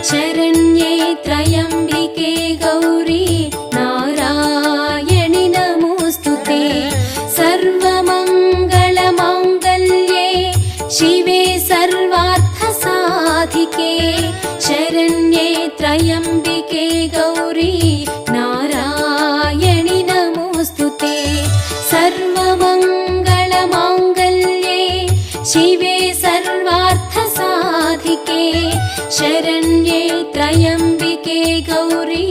शरण्ये त्र्यम्बिके गौरी नारायणि नमोऽस्तुते। सर्वमङ्गलमाङ्गल्ये शिवे सर्वार्थसाधिके शरण्ये त्र्यम्बिके गौरी नारायणि नमोऽस्तुते। सर्वमङ्गलमाङ्गल्ये शिवे सर्वार्थसाधिके शरण्ये त्र्यम्बिके गौरी